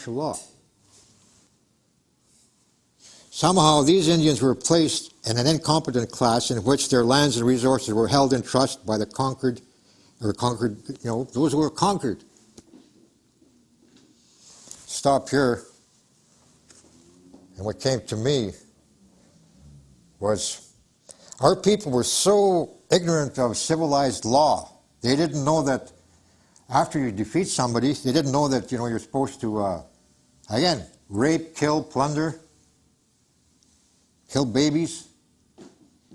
law. Somehow these Indians were placed in an incompetent class in which their lands and resources were held in trust by the conquered, those who were conquered. Stop here. And what came to me was our people were so ignorant of civilized law. They didn't know that after you defeat somebody, they didn't know that, you're supposed to, again, rape, kill, plunder, kill babies.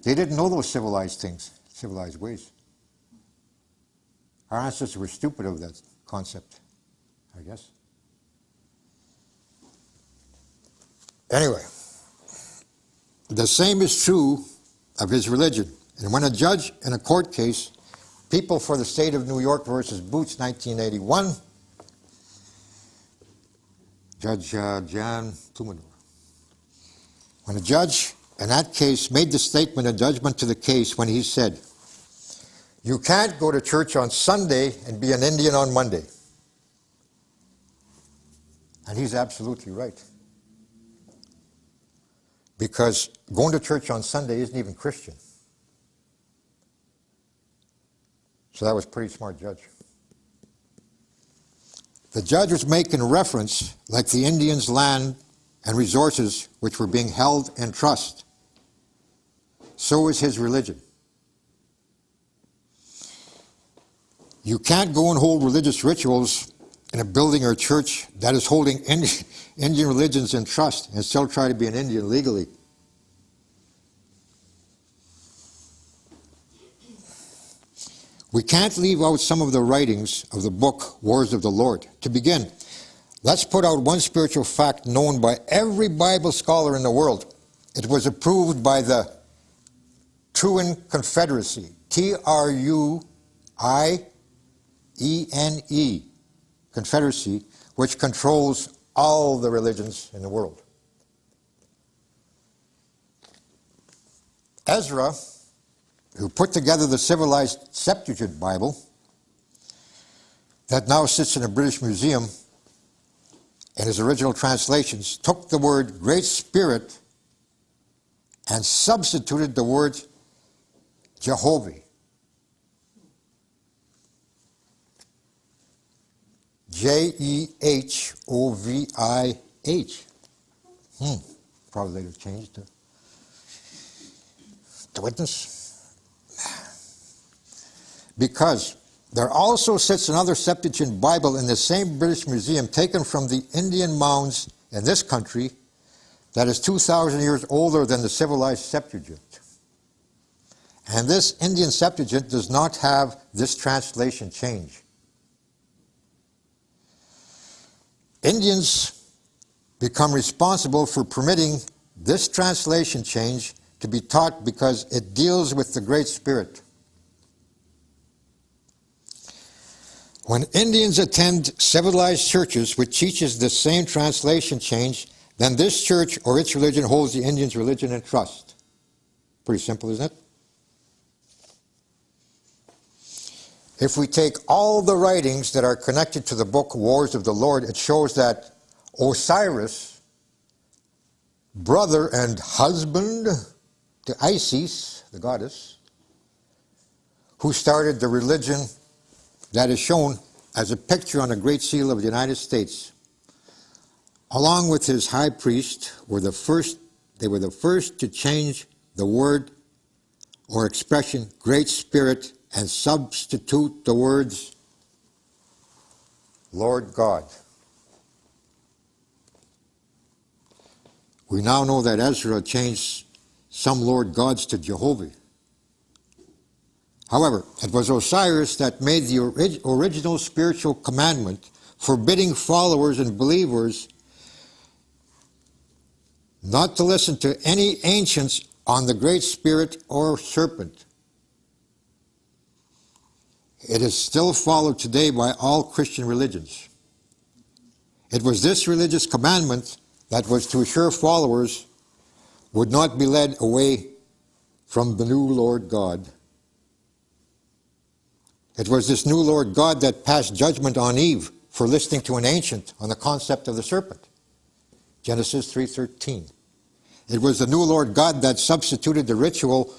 They didn't know those civilized things, civilized ways. Our ancestors were stupid of that concept, I guess. Anyway, the same is true of his religion. And when a judge in a court case, People for the State of New York versus Boots, 1981, Judge Jan Plumidor. When a judge in that case made the statement of judgment to the case when he said, "You can't go to church on Sunday and be an Indian on Monday." And he's absolutely right. Because going to church on Sunday isn't even Christian. So that was a pretty smart judge. The judge was making reference like the Indians' land and resources which were being held in trust. So is his religion. You can't go and hold religious rituals in a building or church that is holding Indian religions in trust and still try to be an Indian legally. We can't leave out some of the writings of the book, Wars of the Lord. To begin, let's put out one spiritual fact known by every Bible scholar in the world. It was approved by the Truine Confederacy, T-R-U-I-E-N-E, Confederacy, which controls all the religions in the world. Ezra, who put together the civilized Septuagint Bible that now sits in a British museum in his original translations, took the word Great Spirit and substituted the word Jehovah. Jehovih. Probably later changed to witness. Because there also sits another Septuagint Bible in the same British Museum taken from the Indian mounds in this country that is 2,000 years older than the civilized Septuagint. And this Indian Septuagint does not have this translation change. Indians become responsible for permitting this translation change to be taught because it deals with the Great Spirit. When Indians attend civilized churches which teaches the same translation change, then this church or its religion holds the Indians' religion in trust. Pretty simple, isn't it? If we take all the writings that are connected to the book Wars of the Lord, it shows that Osiris, brother and husband to Isis, the goddess, who started the religion that is shown as a picture on the Great Seal of the United States, along with his high priest, were the first to change the word or expression Great Spirit and substitute the words Lord God. We now know that Ezra changed some Lord gods to Jehovah. However, it was Osiris that made the original spiritual commandment forbidding followers and believers not to listen to any ancients on the Great Spirit or serpent. It is still followed today by all Christian religions. It was this religious commandment that was to assure followers would not be led away from the new Lord God. It was this new Lord God that passed judgment on Eve for listening to an ancient on the concept of the serpent. Genesis 3:13. It was the new Lord God that substituted the ritual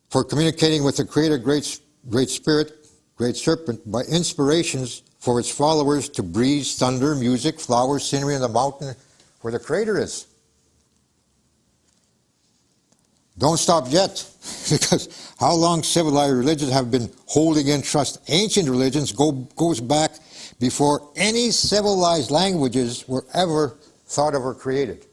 for communicating with the Creator, Great Spirit, Great Serpent, by inspirations for its followers to breeze, thunder, music, flowers, scenery on the mountain where the Creator is. Don't stop yet, because how long civilized religions have been holding in trust ancient religions goes back before any civilized languages were ever thought of or created.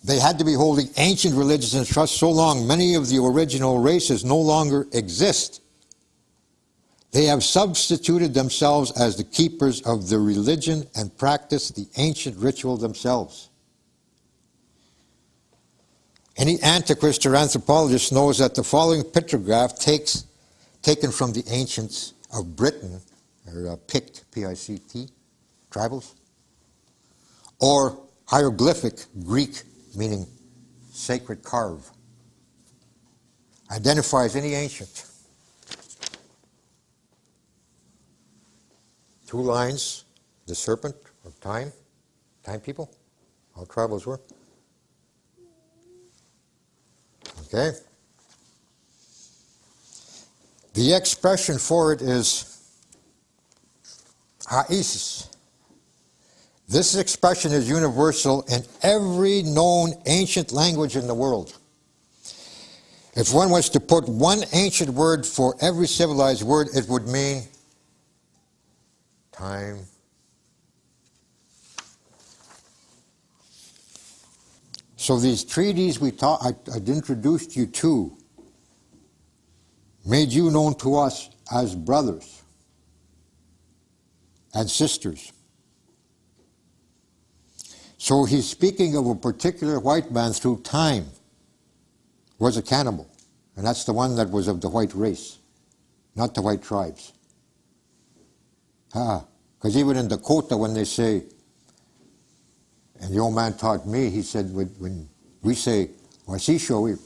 They had to be holding ancient religions in trust so long, many of the original races no longer exist. They have substituted themselves as the keepers of the religion and practice the ancient ritual themselves. Any antiquist or anthropologist knows that the following pictograph taken from the ancients of Britain, or Pict, P-I-C-T, tribals, or hieroglyphic, Greek, meaning sacred carve, identifies any ancient. Two lines, the serpent of time people, how tribals were. Okay? The expression for it is ha'is. This expression is universal in every known ancient language in the world. If one was to put one ancient word for every civilized word, it would mean time. So these treaties I'd introduced you to made you known to us as brothers and sisters. So he's speaking of a particular white man through time was a cannibal. And that's the one that was of the white race, not the white tribes. Because even in Dakota, when they say, and the old man taught me, he said, when we say, Wasisho,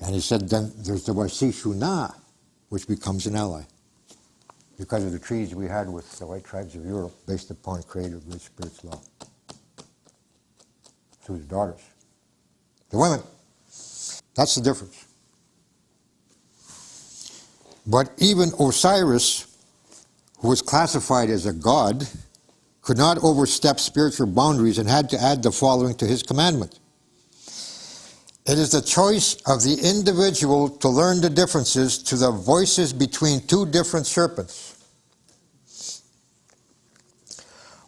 and he said, then there's the Wasishu Na, which becomes an ally, because of the treaties we had with the white tribes of Europe based upon Creator Great Spirit's law. Through the daughters. The women. That's the difference. But even Osiris, who was classified as a god, could not overstep spiritual boundaries and had to add the following to his commandment. It is the choice of the individual to learn the differences to the voices between two different serpents.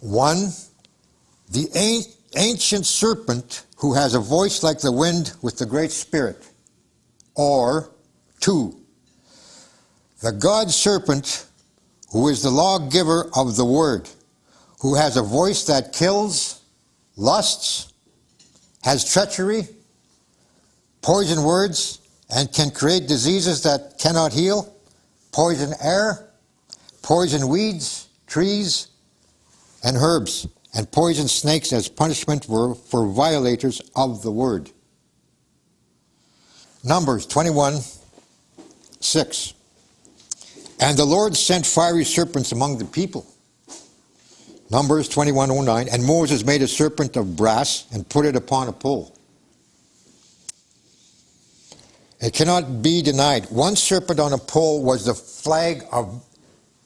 One, the ancient serpent who has a voice like the wind with the Great Spirit. Or, two, the God serpent who is the lawgiver of the word, who has a voice that kills, lusts, has treachery, poison words, and can create diseases that cannot heal, poison air, poison weeds, trees, and herbs, and poison snakes as punishment for violators of the word. Numbers 21:6. And the Lord sent fiery serpents among the people. Numbers 21:09. And Moses made a serpent of brass and put it upon a pole. It cannot be denied. One serpent on a pole was the flag of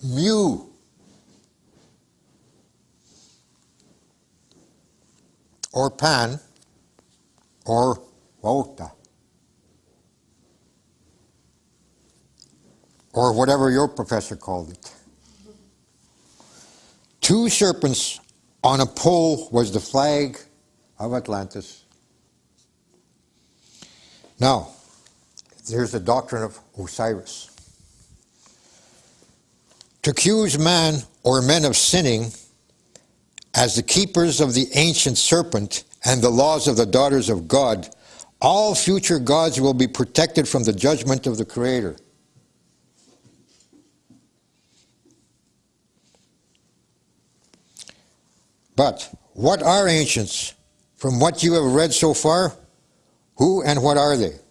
Mu. Or Pan, or Wauta, or whatever your professor called it. Two serpents on a pole was the flag of Atlantis. Now, there's the doctrine of Osiris. To accuse man or men of sinning as the keepers of the ancient serpent and the laws of the daughters of God, all future gods will be protected from the judgment of the Creator. But what are ancients? From what you have read so far, Who and what are they?